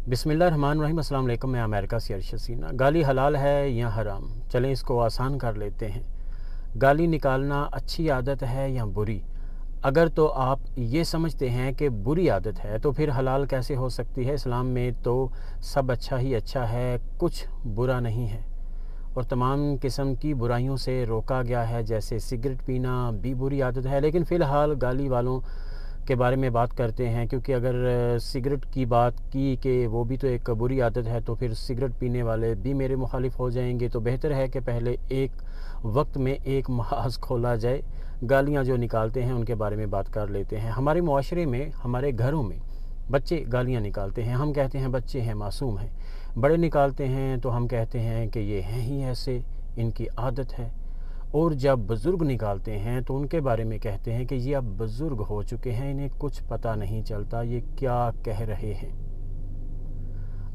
बिस्मिल्लाहिर्रहमानिर्रहीम। अस्सलाम वालेकुम। मैं अमेरिका से अरशद सीना। गाली हलाल है या हराम? चलें इसको आसान कर लेते हैं। गाली निकालना अच्छी आदत है या बुरी? अगर तो आप ये समझते हैं कि बुरी आदत है तो फिर हलाल कैसे हो सकती है? इस्लाम में तो सब अच्छा ही अच्छा है, कुछ बुरा नहीं है और तमाम किस्म की बुराइयों से रोका गया है। जैसे सिगरेट पीना भी बुरी आदत है, लेकिन फ़िलहाल गाली वालों के बारे में बात करते हैं, क्योंकि अगर सिगरेट की बात की कि वो भी तो एक बुरी आदत है तो फिर सिगरेट पीने वाले भी मेरे मुखालिफ हो जाएंगे। तो बेहतर है कि पहले एक वक्त में एक महाज खोला जाए। गालियाँ जो निकालते हैं उनके बारे में बात कर लेते हैं। हमारे मुआशरे में, हमारे घरों में बच्चे गालियाँ निकालते हैं। हम कहते हैं बच्चे हैं, मासूम हैं। बड़े निकालते हैं तो हम कहते हैं कि ये हैं ही ऐसे, इनकी आदत है। और जब बुज़ुर्ग निकालते हैं तो उनके बारे में कहते हैं कि ये अब बुज़ुर्ग हो चुके हैं, इन्हें कुछ पता नहीं चलता, ये क्या कह रहे हैं।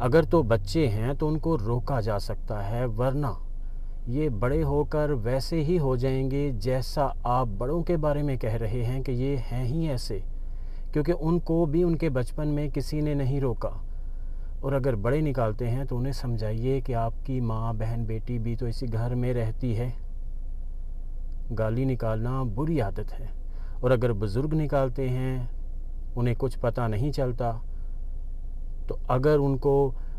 अगर तो बच्चे हैं तो उनको रोका जा सकता है, वरना ये बड़े होकर वैसे ही हो जाएंगे जैसा आप बड़ों के बारे में कह रहे हैं कि ये हैं ही ऐसे, क्योंकि उनको भी उनके बचपन में किसी ने नहीं रोका। और अगर बड़े निकालते हैं तो उन्हें समझाइए कि आपकी माँ, बहन, बेटी भी तो इसी घर में रहती है। गाली निकालना बुरी आदत है। और अगर बुज़ुर्ग निकालते हैं, उन्हें कुछ पता नहीं चलता, तो अगर उनको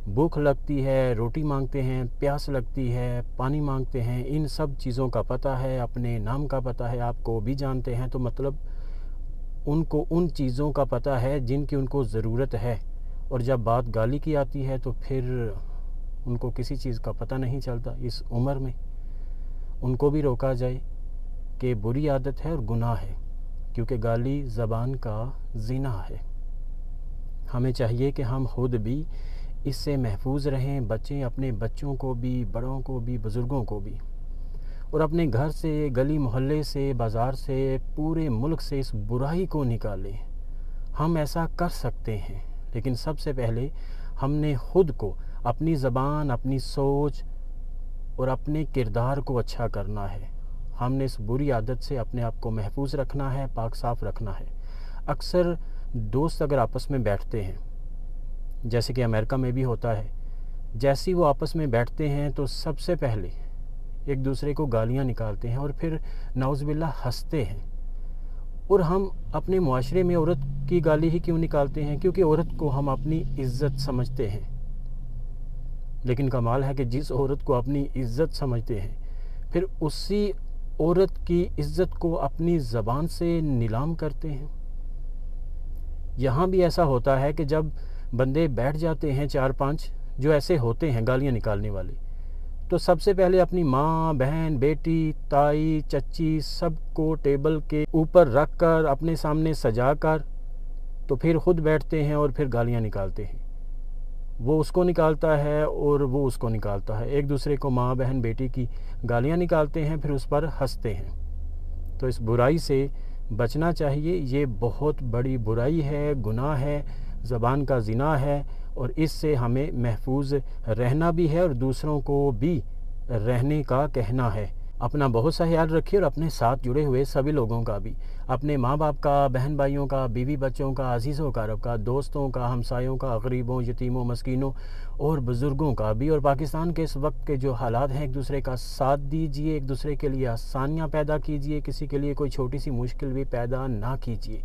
भूख लगती है, रोटी मांगते हैं, प्यास लगती है, पानी मांगते हैं, इन सब चीज़ों का पता है, अपने नाम का पता है, आपको भी जानते हैं, तो मतलब उनको उन चीज़ों का पता है जिनकी उनको ज़रूरत है। और जब बात गाली की आती है तो फिर उनको किसी चीज़ का पता नहीं चलता। इस उम्र में उनको भी रोका जाए कि बुरी आदत है और गुनाह है, क्योंकि गाली ज़बान का ज़िना है। हमें चाहिए कि हम खुद भी इससे महफूज रहें, बचें, अपने बच्चों को भी, बड़ों को भी, बुज़ुर्गों को भी, और अपने घर से, गली मोहल्ले से, बाज़ार से, पूरे मुल्क से इस बुराई को निकालें। हम ऐसा कर सकते हैं, लेकिन सबसे पहले हमने खुद को, अपनी ज़बान, अपनी सोच और अपने किरदार को अच्छा करना है। हमने इस बुरी आदत से अपने आप को महफूज रखना है, पाक साफ़ रखना है। अक्सर दोस्त अगर आपस में बैठते हैं, जैसे कि अमेरिका में भी होता है, जैसे ही वो आपस में बैठते हैं तो सबसे पहले एक दूसरे को गालियां निकालते हैं और फिर नाउज़ुबिल्लाह हंसते हैं। और हम अपने मुआशरे में औरत की गाली ही क्यों निकालते हैं? क्योंकि औरत को हम अपनी इज़्ज़त समझते हैं। लेकिन कमाल है कि जिस औरत को अपनी इज़्ज़त समझते हैं, फिर उसी औरत की इज़्ज़त को अपनी ज़बान से नीलाम करते हैं। यहाँ भी ऐसा होता है कि जब बंदे बैठ जाते हैं, 4-5 जो ऐसे होते हैं गालियाँ निकालने वाले, तो सबसे पहले अपनी माँ, बहन, बेटी, ताई, चच्ची सबको टेबल के ऊपर रख कर, अपने सामने सजा कर, तो फिर ख़ुद बैठते हैं और फिर गालियाँ निकालते हैं। वो उसको निकालता है और वो उसको निकालता है। एक दूसरे को, माँ, बहन, बेटी की गालियाँ निकालते हैं, फिर उस पर हंसते हैं। तो इस बुराई से बचना चाहिए। ये बहुत बड़ी बुराई है, गुनाह है, ज़बान का ज़िना है, और इससे हमें महफूज रहना भी है और दूसरों को भी रहने का कहना है। अपना बहुत सा ख्याल रखिए और अपने साथ जुड़े हुए सभी लोगों का भी, अपने माँ बाप का, बहन भाइयों का, बीवी बच्चों का, अजीज़ों कारब का, दोस्तों का, हमसायों का, गरीबों, यतीमों, मस्कीनों और बुज़ुर्गों का भी। और पाकिस्तान के इस वक्त के जो हालात हैं, एक दूसरे का साथ दीजिए, एक दूसरे के लिए आसानियाँ पैदा कीजिए, किसी के लिए कोई छोटी सी मुश्किल भी पैदा ना कीजिए।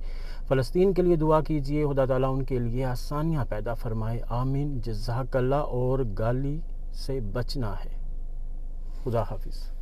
फ़लस्तीन के लिए दुआ कीजिए, खुदा ताला उनके लिए आसानियाँ पैदा फरमाए। आमीन। जज़ाकल्लाह। और गाली से बचना है। खुदा हाफिज़।